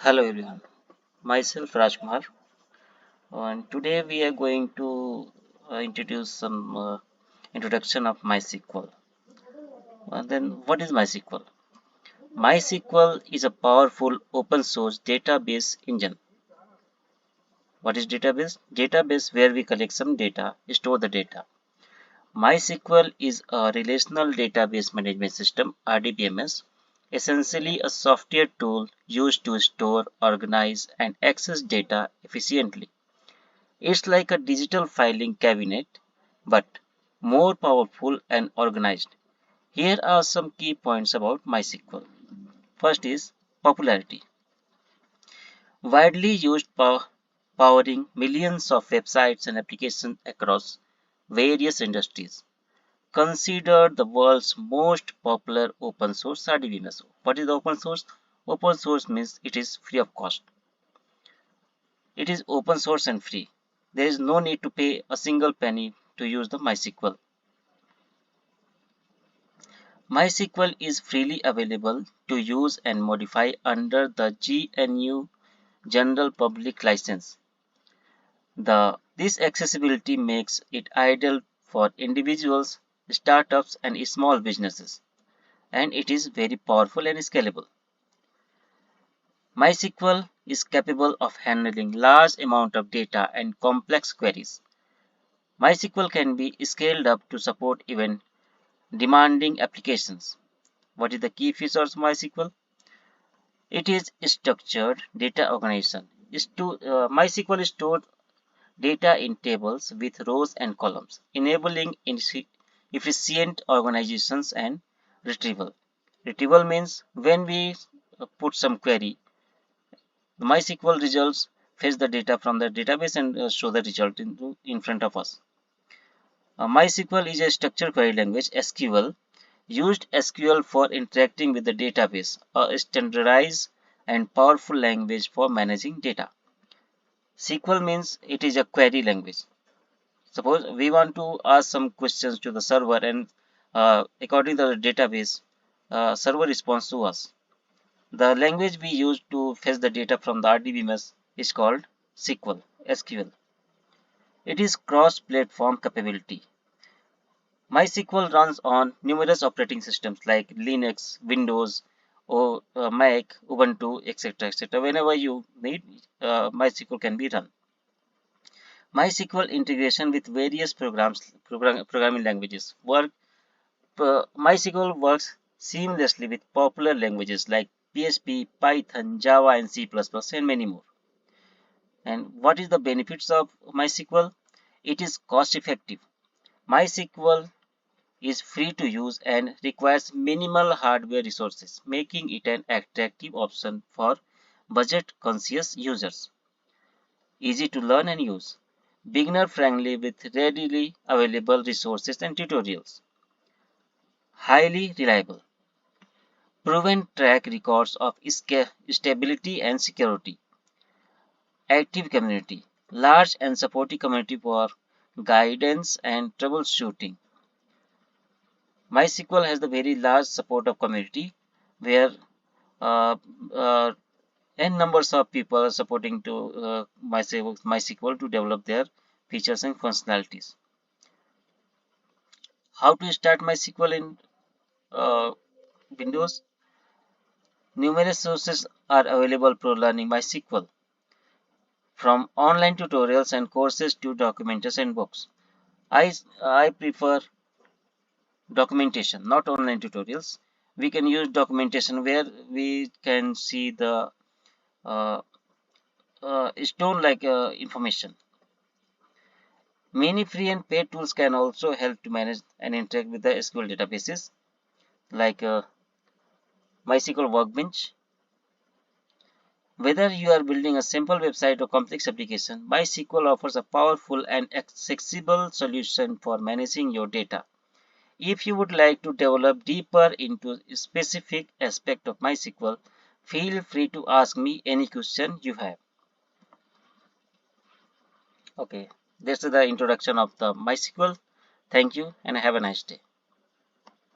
Hello everyone, myself Rajkumar, and today we are going to introduce some introduction of MySQL. Then, what is MySQL? MySQL is a powerful open source database engine. What is database? Database where we collect some data, store the data. MySQL is a relational database management system (RDBMS), essentially a software tool used to store, organize, and access data efficiently. It's like a digital filing cabinet, but more powerful and organized. Here are some key points about MySQL. First is popularity. Widely used, powering millions of websites and applications across various industries. Considered the world's most popular open source RDBMS. What is open source? Open source means it is free of cost. It is open source and free. There is no need to pay a single penny to use the MySQL. MySQL is freely available to use and modify under the GNU General Public License. This accessibility makes it ideal for individuals, startups, and small businesses, and it is very powerful and scalable. MySQL is capable of handling large amount of data and complex queries. MySQL can be scaled up to support even demanding applications. What is the key features of MySQL? It is structured data organization. MySQL stores data in tables with rows and columns, enabling efficient organizations and retrieval. Retrieval means when we put some query, the MySQL results fetch the data from the database and show the result in front of us. MySQL is a structured query language (SQL) used SQL for interacting with the database, a standardized and powerful language for managing data. SQL means it is a query language. Suppose we want to ask some questions to the server and according to the database, server responds to us. The language we use to fetch the data from the RDBMS is called SQL. It is cross-platform capability. MySQL runs on numerous operating systems like Linux, Windows, or Mac, Ubuntu, etc. Whenever you need, MySQL can be run. MySQL integration with various programming languages. MySQL works seamlessly with popular languages like PHP, Python, Java, and C++, and many more. And what is the benefits of MySQL? It is cost effective. MySQL is free to use and requires minimal hardware resources, making it an attractive option for budget-conscious users. Easy to learn and use. Beginner-friendly with readily available resources and tutorials. Highly reliable. Proven track records of stability and security. Active community. Large and supportive community for guidance and troubleshooting. MySQL has the very large support of community where uh, uh, n numbers of people are supporting to MySQL to develop their features and functionalities. How to start MySQL in Windows? Numerous sources are available for learning MySQL, from online tutorials and courses to documentation and books. I prefer documentation, not online tutorials. We can use documentation where we can see the uh, stone like information. Many free and paid tools can also help to manage and interact with the SQL databases like MySQL Workbench. Whether you are building a simple website or complex application, MySQL offers a powerful and accessible solution for managing your data. If you would like to develop deeper into a specific aspect of MySQL, feel free to ask me any question you have. Okay, this is the introduction of the MySQL. Thank you and have a nice day.